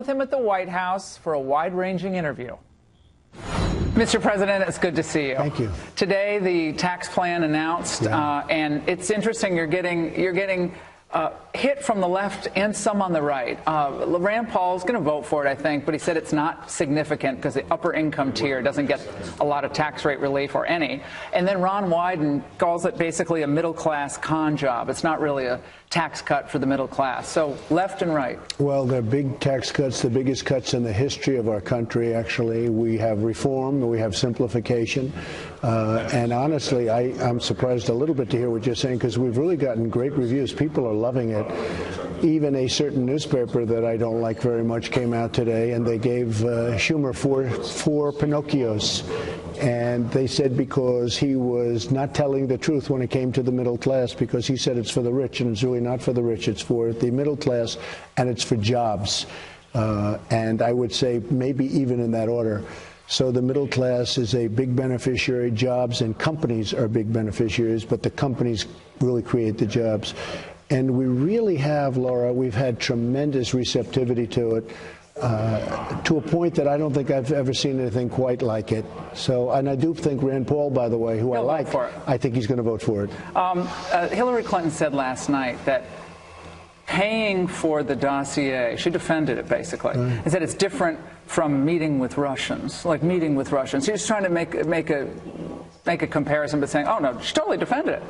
With him at the White House for a wide-ranging interview. Mr. President, it's good to see you. Thank you. Today, the tax plan announced, and it's interesting. You're getting hit from the left and some on the right. Rand Paul's going to vote for it, I think, but he said it's not significant because the upper income tier doesn't get a lot of tax rate relief or any. And then Ron Wyden calls it basically a middle-class con job. It's not really a tax cut for the middle class. So left and right. Well, they're big tax cuts, the biggest cuts in the history of our country, actually. We have reform, we have simplification. And honestly, I'm surprised a little bit to hear what you're saying, because we've really gotten great reviews. People are loving it. Even a certain newspaper that I don't like very much came out today, and they gave Schumer four Pinocchios. And they said because he was not telling the truth when it came to the middle class, because he said it's for the rich, and it's really not for the rich. It's for the middle class, and it's for jobs. And I would say maybe even in that order. So the middle class is a big beneficiary. Jobs and companies are big beneficiaries, but the companies really create the jobs. And we really have, Laura, we've had tremendous receptivity to it. To a point that I don't think I've ever seen anything quite like it. So, and I do think Rand Paul, by the way, who I like, I think he's going to vote for it. Hillary Clinton said last night that paying for the dossier, she defended it basically, and said it's different from meeting with Russians, like meeting with Russians. She's trying to make a comparison, but saying, oh no, she totally defended it.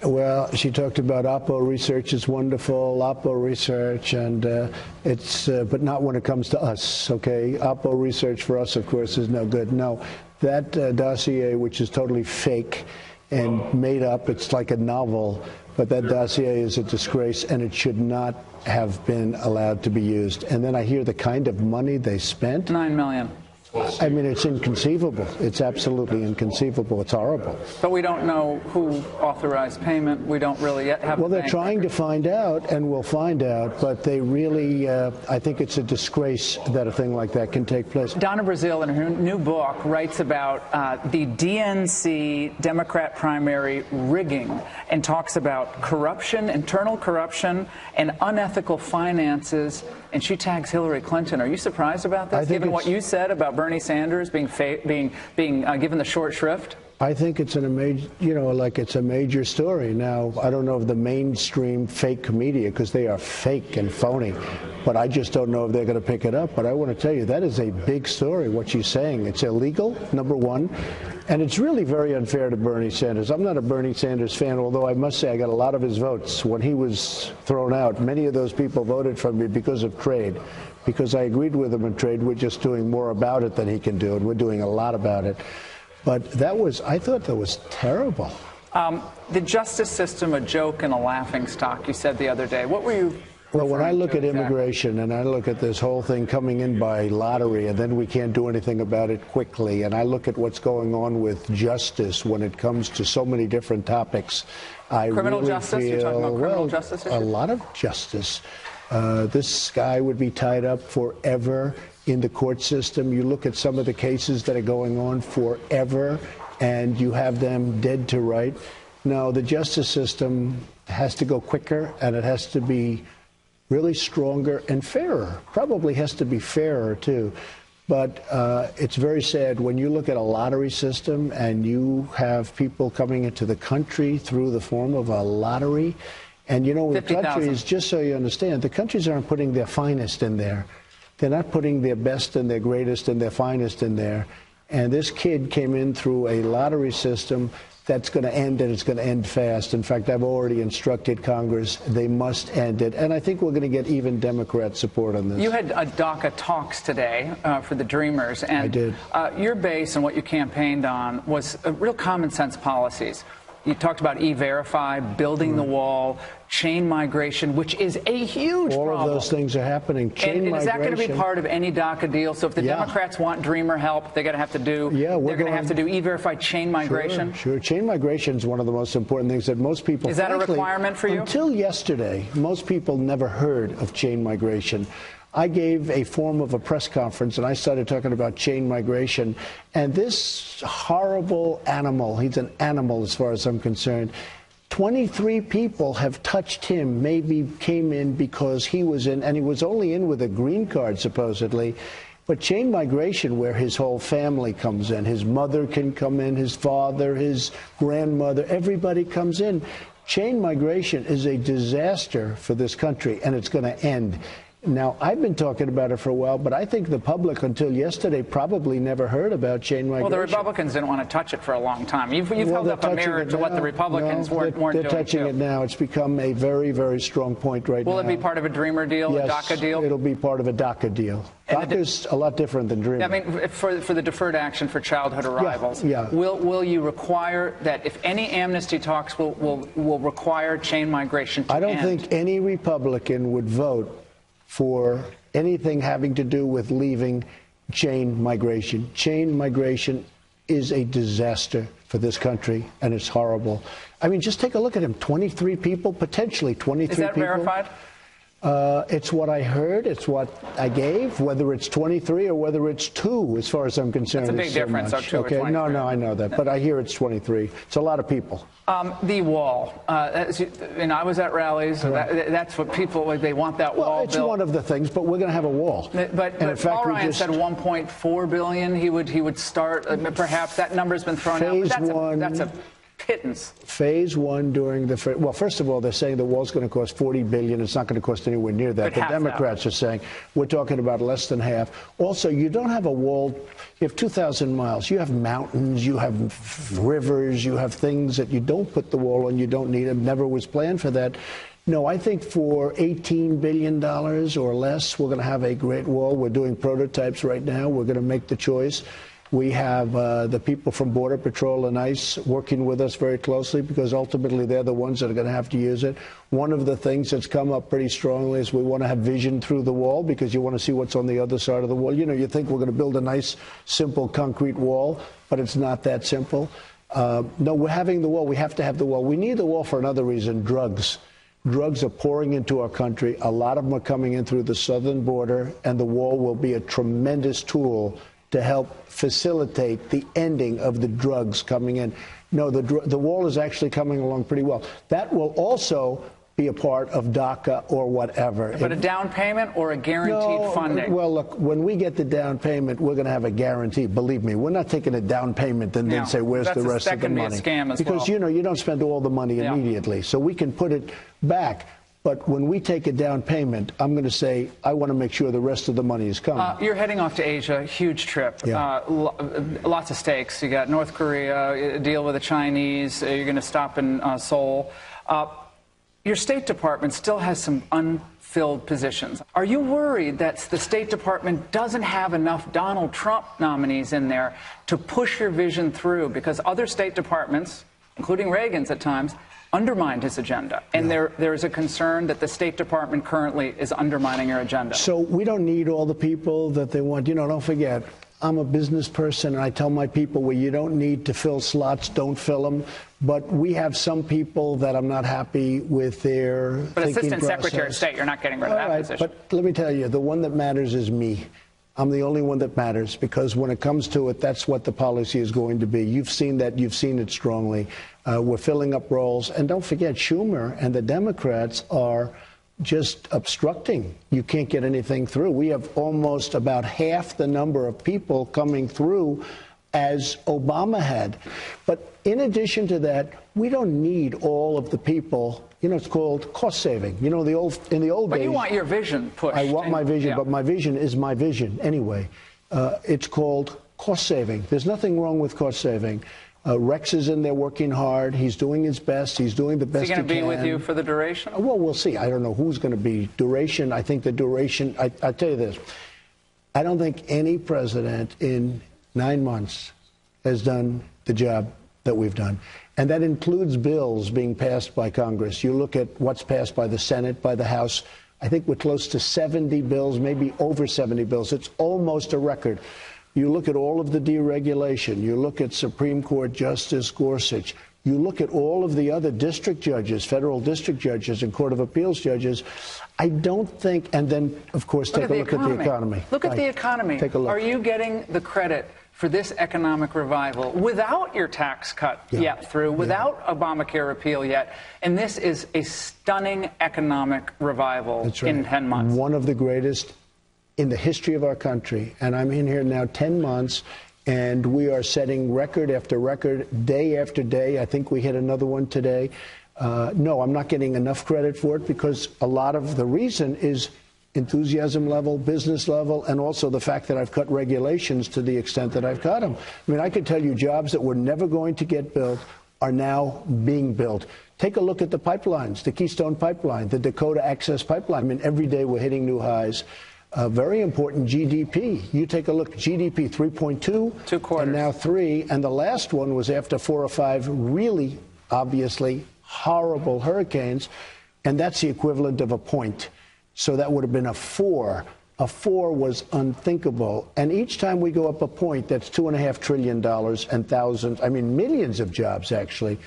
Well, she talked about Oppo research is wonderful, Oppo research, and it's, but not when it comes to us, okay? Oppo research for us, of course, is no good. No, that dossier, which is totally fake and made up, it's like a novel, but that dossier is a disgrace, and it should not have been allowed to be used. And then I hear the kind of money they spent. $9 million. I mean, it's inconceivable. It's absolutely inconceivable. It's horrible. But we don't know who authorized payment. We don't really yet have. Well, they're trying to find out, and we'll find out. But they really, I think it's a disgrace that a thing like that can take place. Donna Brazile, in her new book, writes about the DNC Democrat primary rigging and talks about corruption, internal corruption, and unethical finances. And she tags Hillary Clinton. Are you surprised about this, given what you said about Bernie Sanders being given the short shrift? I think it's it's a major story. Now, I don't know if the mainstream fake media, because they are fake and phony, but I just don't know if they're going to pick it up. But I want to tell you, that is a big story, what she's saying. It's illegal, number one, and it's really very unfair to Bernie Sanders. I'm not a Bernie Sanders fan, although I must say I got a lot of his votes. When he was thrown out, many of those people voted for me because of trade, because I agreed with him in trade. We're just doing more about it than he can do, and we're doing a lot about it. But I thought that was terrible. The justice system, a joke and a laughing stock, you said the other day. What were you? Well, when I look at immigration and I look at this whole thing coming in by lottery, and then we can't do anything about it quickly, and I look at what's going on with justice when it comes to so many different topics, I criminal really justice? feel, You're talking about criminal justice issues? A lot of justice. This guy would be tied up forever in the court system. You look at some of the cases that are going on forever, and you have them dead to right. No, the justice system has to go quicker, and it has to be really stronger and fairer. Probably has to be fairer, too. But it's very sad when you look at a lottery system and you have people coming into the country through the form of a lottery. And, you know, the countries, just so you understand, the countries aren't putting their finest in there. They're not putting their best and their greatest and their finest in there. And this kid came in through a lottery system that's going to end, and it's going to end fast. In fact, I've already instructed Congress they must end it. And I think we're going to get even Democrat support on this. You had DACA talks today for the Dreamers. And I did. Your base and what you campaigned on was real common sense policies. You talked about E-Verify, building the wall, chain migration, which is a huge problem. All of those things are happening. Chain migration. Is that going to be part of any DACA deal? So if the Democrats want Dreamer help, they're going to have to do. They're going to have to do E-Verify, chain migration. Sure. Chain migration is one of the most important things that most people. Is that a requirement for you? Until yesterday, most people never heard of chain migration. I gave a form of a press conference, and I started talking about chain migration. And this horrible animal, he's an animal as far as I'm concerned, 23 people have touched him, maybe came in because he was in, and he was only in with a green card, supposedly. But chain migration, where his whole family comes in, his mother can come in, his father, his grandmother, everybody comes in. Chain migration is a disaster for this country, and it's going to end. Now, I've been talking about it for a while, but I think the public, until yesterday, probably never heard about chain migration. Well, the Republicans didn't want to touch it for a long time. You've held up a mirror to what the Republicans weren't doing. They're touching it now. It's become a very, very strong point right now. Will it be part of a Dreamer deal, yes, a DACA deal? It'll be part of a DACA deal. DACA's a lot different than Dreamer. I mean, for the deferred action for childhood arrivals, yeah. Will you require that if any amnesty talks will require chain migration to end? I don't think any Republican would vote for anything having to do with leaving chain migration. Chain migration is a disaster for this country, and it's horrible. I mean, just take a look at him. 23 people, potentially 23 people. Is that verified? It's what I heard. It's what I gave. Whether it's 23 or whether it's 2, as far as I'm concerned. That's a big difference, so much. 2 or 23. No, I know that, but I hear it's 23. It's a lot of people. The wall. And I was at rallies. So that's what people, they want that wall built. It's built. one of the things, but we're going to have a wall. But Paul Ryan said 1.4 billion. He would start. Perhaps that number's been thrown out. But that's a pittance. Phase 1 during the well, first of all, they're saying the wall's going to cost $40 billion. It's not going to cost anywhere near that. The Democrats are saying we're talking about less than half. Also, you don't have a wall. You have 2,000 miles. You have mountains. You have rivers. You have things that you don't put the wall on. You don't need them. Never was planned for that. No, I think for $18 billion or less, we're going to have a great wall. We're doing prototypes right now. We're going to make the choice. We have the people from Border Patrol and ICE working with us very closely because ultimately they're the ones that are going to have to use it. One of the things that's come up pretty strongly is we want to have vision through the wall because you want to see what's on the other side of the wall. You know, you think we're going to build a nice, simple concrete wall, but it's not that simple. No, we're having the wall. We have to have the wall. We need the wall for another reason, drugs. Drugs are pouring into our country. A lot of them are coming in through the southern border, and the wall will be a tremendous tool to help facilitate the ending of the drugs coming in. No, the wall is actually coming along pretty well. That will also be a part of DACA or whatever. But a down payment or a guaranteed funding? Well, look, when we get the down payment, we're going to have a guarantee. Believe me, we're not taking a down payment and then say, where's the rest of the money? That can be a scam as because, you know, you don't spend all the money immediately. So we can put it back. But when we take a down payment, I'm going to say, I want to make sure the rest of the money is coming. You're heading off to Asia, huge trip. Yeah. Lots of stakes. You got North Korea, deal with the Chinese. You're going to stop in Seoul. Your State Department still has some unfilled positions. Are you worried that the State Department doesn't have enough Donald Trump nominees in there to push your vision through? Because other State Departments, including Reagan's at times, undermined his agenda. And there is a concern that the State Department currently is undermining your agenda. So we don't need all the people that they want. You know, don't forget, I'm a business person, and I tell my people, well, you don't need to fill slots, don't fill them. But we have some people that I'm not happy with their But thinking Assistant process. Secretary of State, you're not getting rid of that position. But let me tell you, the one that matters is me. I'm the only one that matters because when it comes to it, that's what the policy is going to be. You've seen that. You've seen it strongly. We're filling up roles. And don't forget, Schumer and the Democrats are just obstructing. You can't get anything through. We have almost about half the number of people coming through as Obama had. But in addition to that, we don't need all of the people. You know, it's called cost saving. You know, in the old days. But you want your vision pushed. I want my vision, but my vision is my vision anyway. It's called cost saving. There's nothing wrong with cost saving. Rex is in there working hard. He's doing his best. He's doing the best he can. Is he going to be with you for the duration? Well, we'll see. I don't know who's going to be. Duration, I think the duration, I tell you this. I don't think any president in 9 months has done the job that we've done. And that includes bills being passed by Congress. You look at what's passed by the Senate, by the House. I think we're close to 70 bills, maybe over 70 bills. It's almost a record. You look at all of the deregulation. You look at Supreme Court Justice Gorsuch. You look at all of the other district judges, federal district judges and Court of Appeals judges. I don't think, and then, of course, take a look at the economy. Look at the economy. Take a look. Are you getting the credit for this economic revival without your tax cut yet through, without Obamacare repeal yet? And this is a stunning economic revival in 10 months. One of the greatest in the history of our country. And I'm in here now 10 months, and we are setting record after record, day after day. I think we hit another one today. No, I'm not getting enough credit for it because a lot of the reason is enthusiasm level, business level, and also the fact that I've cut regulations to the extent that I've cut them. I mean, I could tell you jobs that were never going to get built are now being built. Take a look at the pipelines, the Keystone Pipeline, the Dakota Access Pipeline. I mean, every day we're hitting new highs. Very important GDP. You take a look, GDP 3.2, 2 quarters, and now 3. And the last one was after 4 or 5 really, obviously, horrible hurricanes, and that's the equivalent of a point. So that would have been a 4. A 4 was unthinkable. And each time we go up a point, that's $2.5 trillion and thousands, I mean, millions of jobs, actually.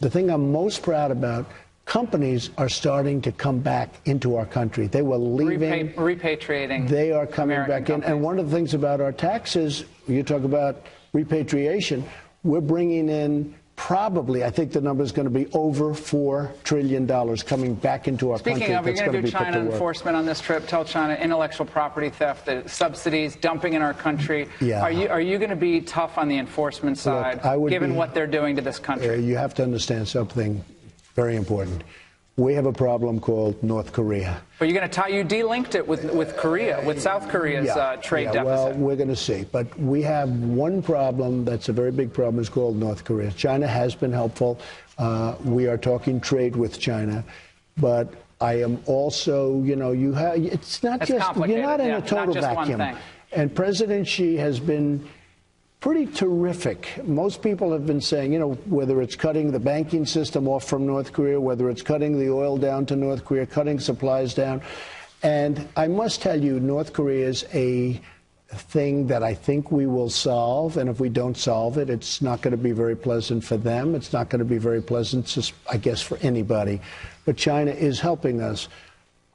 The thing I'm most proud about, companies are starting to come back into our country. They were leaving. Repatriating. They are coming back in. And one of the things about our taxes, you talk about repatriation, we're bringing in probably, I think the number is going to be over $4 trillion coming back into our country. Speaking of, you're going to do China enforcement on this trip. Tell China intellectual property theft, the subsidies, dumping in our country. Yeah. Are you going to be tough on the enforcement side, given what they're doing to this country? You have to understand something very important. We have a problem called North Korea. But you're going to tie, you delinked it with Korea, with South Korea's trade deficit. Well, we're going to see. But we have one problem that's a very big problem. It's called North Korea. China has been helpful. We are talking trade with China. But I am also, you know, it's not just, you're not in a total vacuum. And President Xi has been pretty terrific. Most people have been saying, you know, whether it's cutting the banking system off from North Korea, whether it's cutting the oil down to North Korea, cutting supplies down. And I must tell you, North Korea is a thing that I think we will solve. And if we don't solve it, it's not going to be very pleasant for them. It's not going to be very pleasant, I guess, for anybody. But China is helping us.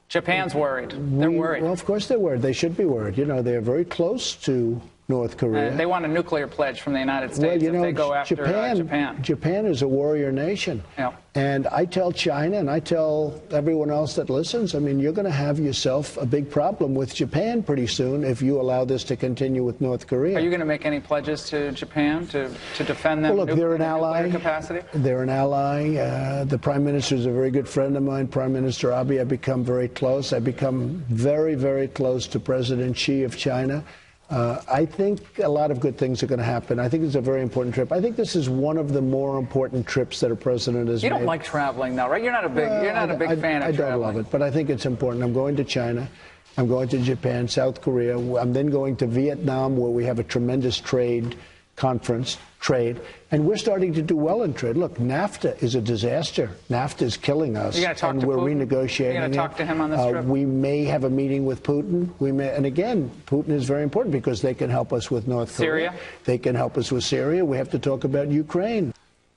Japan's worried. They're worried. Well, of course they're worried. They should be worried. You know, they're very close to North Korea. They want a nuclear pledge from the United States if they go after Japan. Japan is a warrior nation. Yeah. And I tell China and I tell everyone else that listens, I mean, you're going to have yourself a big problem with Japan pretty soon if you allow this to continue with North Korea. Are you going to make any pledges to Japan to defend them? Well, look, they're an ally. Capacity? They're an ally. The Prime Minister is a very good friend of mine, Prime Minister Abe. I've become very close. I've become very, very close to President Xi of China. I think a lot of good things are going to happen. I think it's a very important trip. I think this is one of the more important trips that a president has made. You don't like traveling, though, right? You're not a big fan of traveling. I don't love it, but I think it's important. I'm going to China. I'm going to Japan, South Korea. I'm then going to Vietnam, where we have a tremendous trade conference, and we're starting to do well in trade. Look, NAFTA is a disaster. NAFTA is killing us, and we're renegotiating. You're going to talk to him on this trip? We may have a meeting with Putin. We may, and again, Putin is very important because they can help us with North Korea. Syria? They can help us with Syria. We have to talk about Ukraine.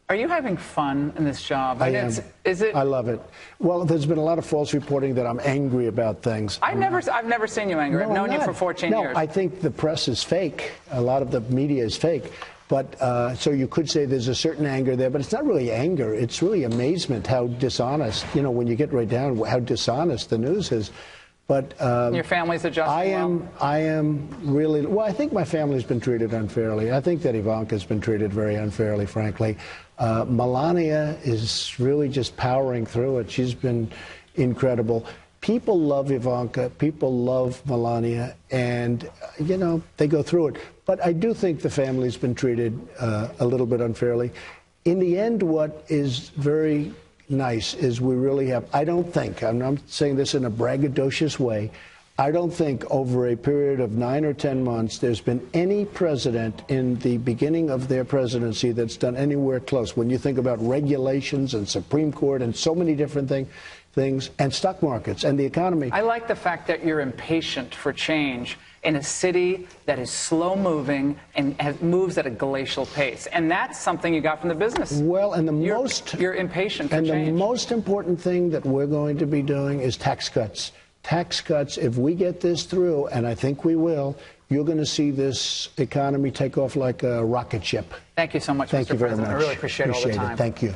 Are you having fun in this job? I am. Is it? I love it. Well, there's been a lot of false reporting that I'm angry about things. I've never seen you angry. I've known you for 14 years. No, I think the press is fake. A lot of the media is fake. But so you could say there's a certain anger there, but it's not really anger. It's really amazement how dishonest, you know, when you get right down, how dishonest the news is. But your family's adjusting. I am really, well, I think my family's been treated unfairly. I think that Ivanka's been treated very unfairly, frankly. Melania is really just powering through it. She's been incredible. People love Ivanka. People love Melania. And, you know, they go through it. But I do think the family's been treated a little bit unfairly. In the end, what is very nice is we really have, I don't think, I'm not saying this in a braggadocious way, I don't think over a period of 9 or 10 months there's been any president in the beginning of their presidency that's done anywhere close. When you think about regulations and Supreme Court and so many different things, things, and stock markets and the economy. I like the fact that you're impatient for change in a city that is slow-moving and moves at a glacial pace. And that's something you got from the business. Well, and you're impatient for change. And the most important thing that we're going to be doing is tax cuts. Tax cuts, if we get this through, and I think we will, you're going to see this economy take off like a rocket ship. Thank you so much, Thank Mr. you very President. much. I really appreciate all the time. Thank you.